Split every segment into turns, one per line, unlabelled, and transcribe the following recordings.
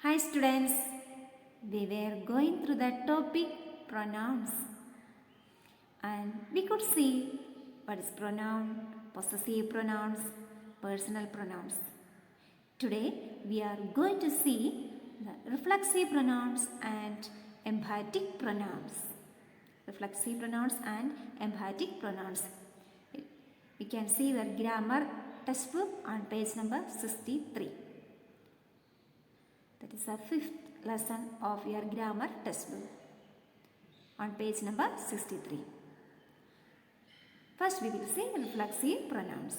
Hi students, we were going through the topic pronouns and we could see what is pronoun, possessive pronouns, personal pronouns. Today we are going to see the reflexive pronouns and emphatic pronouns. Reflexive pronouns and emphatic pronouns. We can see your grammar textbook on page number 63. That is the fifth lesson of your grammar textbook on page number 63. First we will see reflexive pronouns.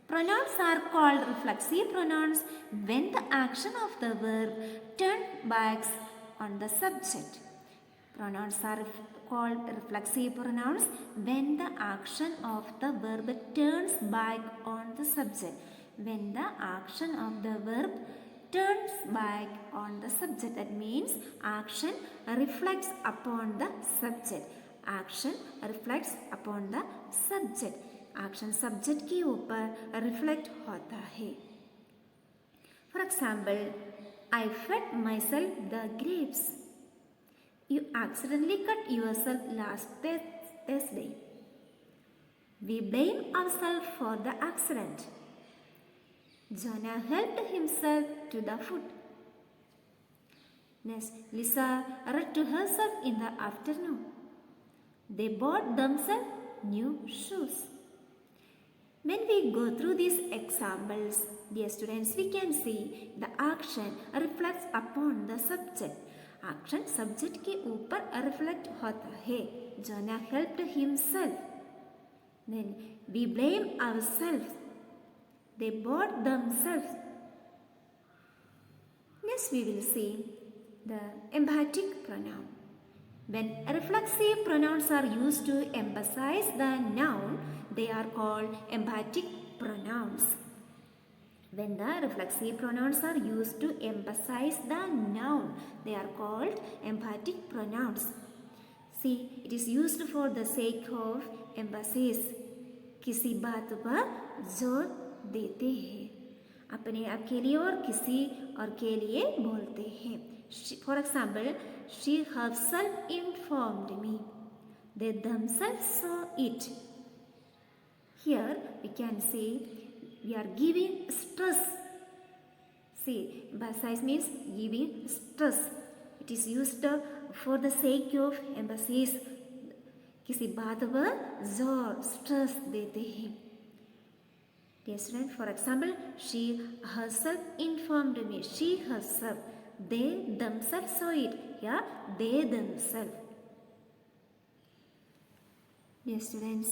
Pronouns are called reflexive pronouns when the action of the verb turns back on the subject. Pronouns are called reflexive pronouns when the action of the verb turns back on the subject. When the action of the verb turns back on the subject, that means action reflects upon the subject. Action reflects upon the subject. Action subject के ऊपर reflect होता है. For example, I fed myself the grapes. You accidentally cut yourself last Thursday. We blame ourselves for the accident. Jonah helped himself to the food. Next, Lisa read to herself in the afternoon. They bought themselves new shoes. When we go through these examples, dear students, we can see the action reflects upon the subject. Action subject के ऊपर reflect होता है. Jonah helped himself. Then we blame ourselves. They bought themselves. Next we will see the emphatic pronoun. When reflexive pronouns are used to emphasize the noun, they are called emphatic pronouns. When the reflexive pronouns are used to emphasize the noun, they are called emphatic pronouns. See, it is used for the sake of emphasis. किसी बात पर जोर देते हैं. अपने आप के लिए और किसी और के लिए बोलते हैं. For example, she herself informed me. They themselves saw it. Here we can say we are giving stress. See, emphasize means giving stress. It is used for the sake of emphasis. किसी बात पर जोर stress देते हैं. Dear student, for example, she herself informed me. She herself. They themselves saw it. Yeah, they themselves. Dear students,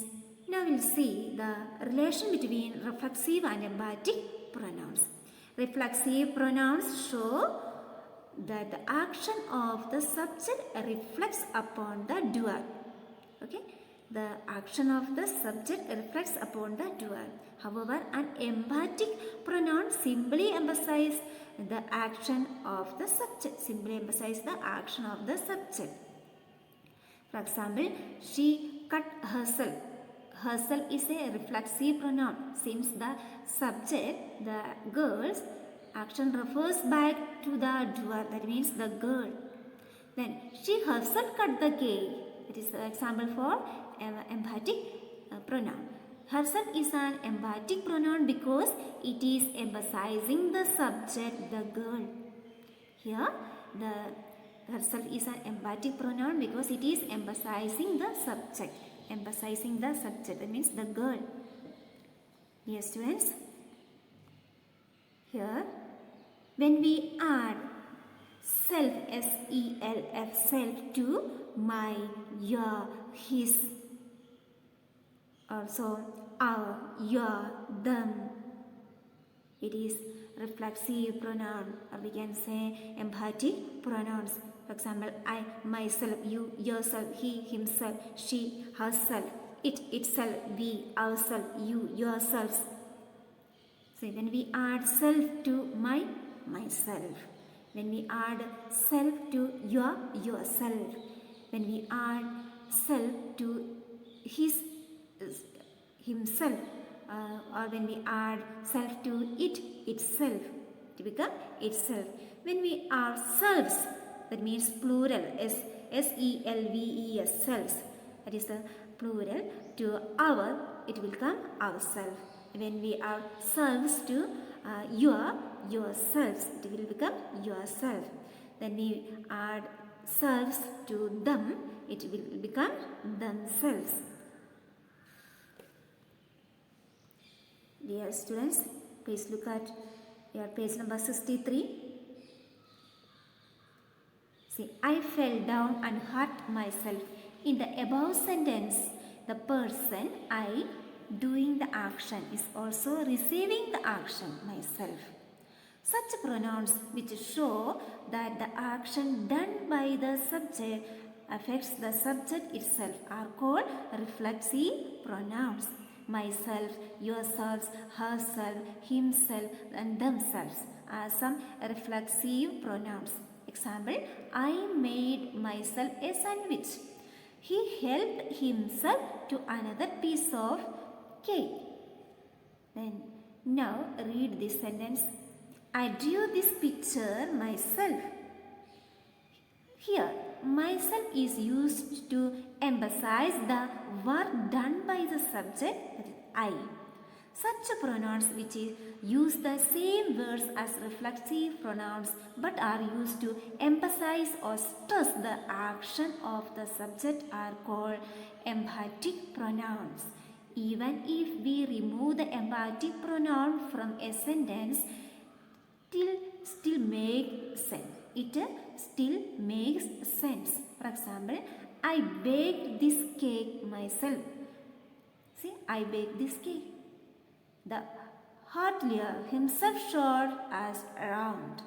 now we'll see the relation between reflexive and emphatic pronouns. Reflexive pronouns show that the action of the subject reflects upon the doer. Okay, the action of the subject reflects upon the doer. However, an emphatic pronoun simply emphasizes the action of the subject. Simply emphasizes the action of the subject. For example, she cut herself. Herself is a reflexive pronoun since the subject, the girl's action refers back to the doer. That means the girl. Then she herself cut the cake. It is an example for emphatic pronoun. Herself is an emphatic pronoun because it is emphasizing the subject, the girl. Here, the herself is an emphatic pronoun because it is emphasizing the subject. Emphasizing the subject, that means the girl. Dear students, here, when we add self, S-E-L-F, self to my, your, his, also our, your, them, it is reflexive pronoun, or we can say emphatic pronouns. For example, I, myself, you, yourself, he, himself, she, herself, it, itself, we, ourselves, you, yourselves. So when we add self to my, myself. When we add self to your, yourself. When we add self to his, himself. Or when we add self to it, itself. It becomes itself. When we are selves, that means plural, S-E-L-V-E-S, selves. That is the plural. To our, it will become ourself. When we are selves to yourselves, it will become yourself. Then we add selves to them, it will become themselves. Dear students, please look at your page number 63. See, I fell down and hurt myself. In the above sentence, the person I doing the action is also receiving the action, myself. Such pronouns which show that the action done by the subject affects the subject itself are called reflexive pronouns. Myself, yourselves, herself, himself and themselves are some reflexive pronouns. Example, I made myself a sandwich. He helped himself to another piece of cake. Then now read this sentence. I drew this picture myself. Here, myself is used to emphasize the work done by the subject, that is I. Such pronouns which use the same words as reflexive pronouns but are used to emphasize or stress the action of the subject are called emphatic pronouns. Even if we remove the emphatic pronoun from a sentence, still makes sense. It still makes sense. For example, I baked this cake myself. See, I baked this cake. The hotelier himself showed us around.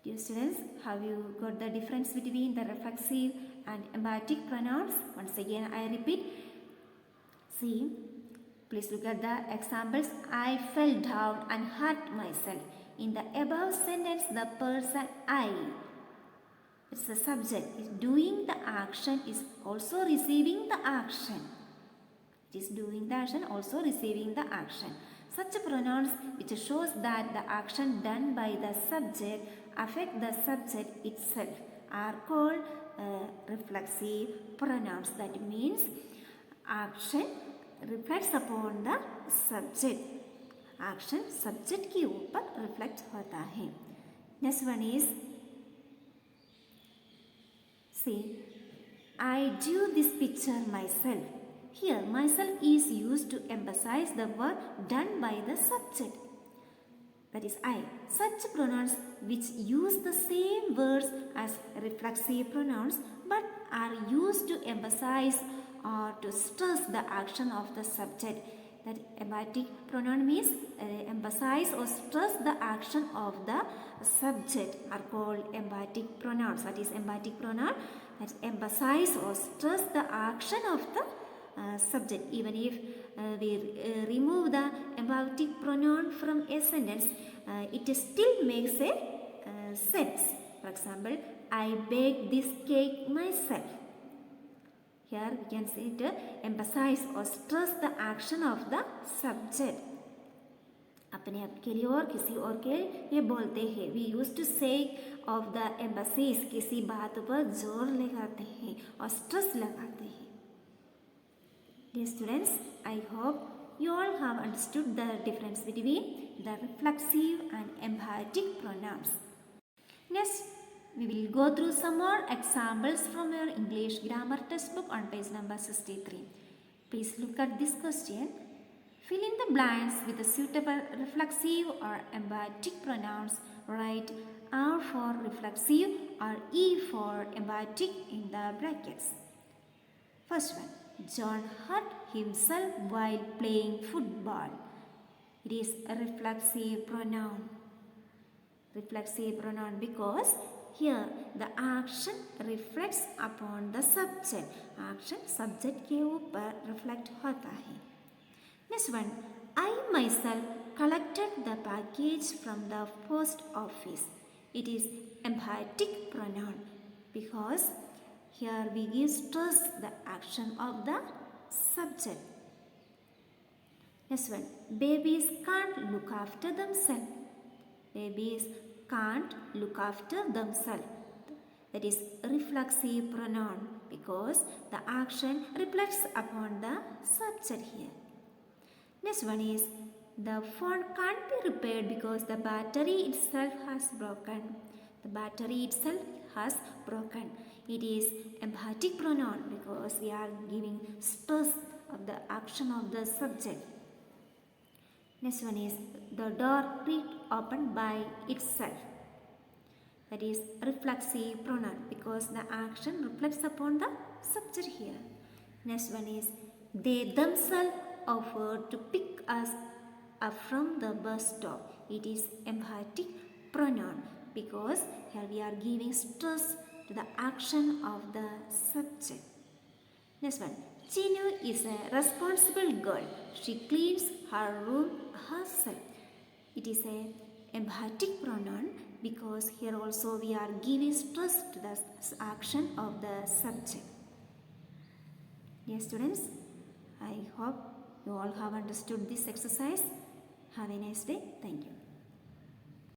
Dear students, have you got the difference between the reflexive and emphatic pronouns? Once again, I repeat. See, please look at the examples. I fell down and hurt myself. In the above sentence, the person I, it's the subject, is doing the action, is also receiving the action. It is doing the action, also receiving the action. Such pronouns which shows that the action done by the subject affect the subject itself are called reflexive pronouns. That means action reflects upon the subject. Action subject के ऊपर reflect होता है. Next one is, see, I drew this picture myself. Here, myself is used to emphasize the work done by the subject. That is I. Such pronouns which use the same words as reflexive pronouns but are used to emphasize or to stress the action of the subject. That emphatic pronoun means emphasize or stress the action of the subject are called emphatic pronouns. That is emphatic pronoun that emphasize or stress the action of the subject. Even if we remove the emphatic pronoun from a sentence, it still makes a sense. For example, I baked this cake myself. Here we can say it emphasize or stress the action of the subject. अपने आप के लिए और किसी और के लिए बोलते हैं. We used to say of the emphasis, किसी बात पर जोर लगाते हैं और stress लगाते हैं. Dear students, I hope you all have understood the difference between the reflexive and emphatic pronouns. Next, we will go through some more examples from your English grammar textbook on page number 63. Please look at this question. Fill in the blanks with the suitable reflexive or emphatic pronouns. Write R for reflexive or E for emphatic in the brackets. First one, John hurt himself while playing football. It is a reflexive pronoun. Reflexive pronoun because here the action reflects upon the subject. Action subject के ऊपर reflect होता है. Next one, I myself collected the package from the post office. It is emphatic pronoun because here we give stress the action of the subject. Next one, babies can't look after themselves. babies can't look after themselves. That is reflexive pronoun because the action reflects upon the subject here. Next one is the phone can't be repaired because the battery itself has broken. The battery itself has broken. It is emphatic pronoun because we are giving stress of the action of the subject. Next one is the door creaked open by itself. That is reflexive pronoun because the action reflects upon the subject here. Next one is they themselves offered to pick us up from the bus stop. It is emphatic pronoun because here we are giving stress to the action of the subject. Next one, Chinu is a responsible girl. She cleans her room herself. It is a emphatic pronoun because here also we are giving stress to the action of the subject. Dear students, I hope you all have understood this exercise. Have a nice day. Thank you.